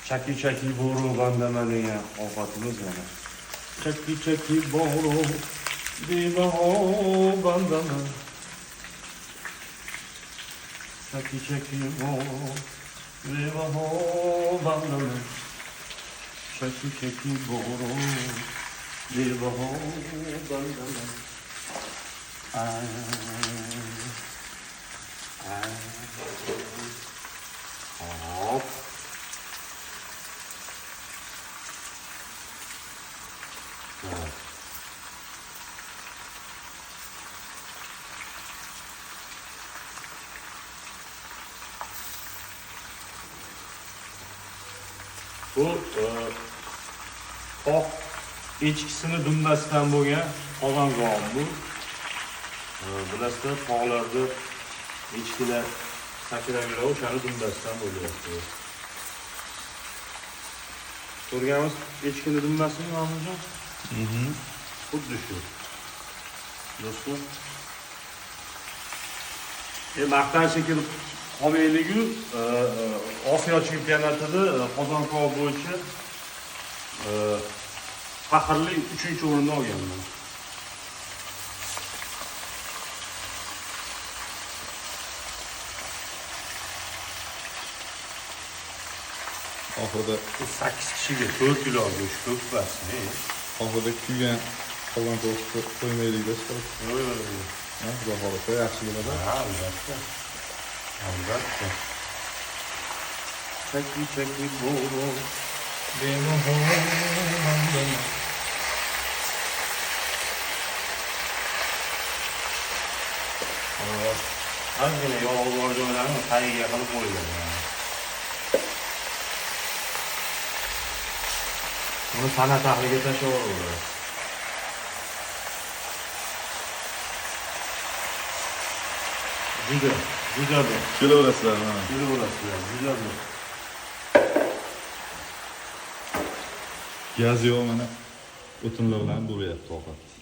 Chaki boru bandamaniya ofatimiz mana. Chaki boru bebaho bandama. Chaki boru bebaho bandama. Chaki boru bebaho bandama. Hop. Bu oq echkisini dumbasidan bo'lgan qozonzon bu. Bilasizlar, tog'larda echkilar sakraydilar, o'shani dumbasidan bo'lyapti. Ko'rganmiz echkini dummasini nomini? Xuddi shu. Do'stlar. Maqtancha kelib qolmayligu, Osiyo chempionatida Qozonkov bo'yicha faxrli 3-o'rinni olganman. Oxirida 8 kishiga 4 kilo go'sht ko'p basni. oxirida kuygan Qozonkov qo'ymaylik do'stlar. Ha, xudo xolasa yaxshi bo'ladi. Ha, albatta. Albatta. Chaki boru bebaho bandama. Ozgina yog' bor joylarni tagiga qilib qo'ygan. Buni sana tahliga tashlab yuboradi. Juda bir. Kelaverasizlar, ha. Kelaverasizlar, juda bir. Gaz yo'q mana o'tinlar bilan bo'lyapti ovqat.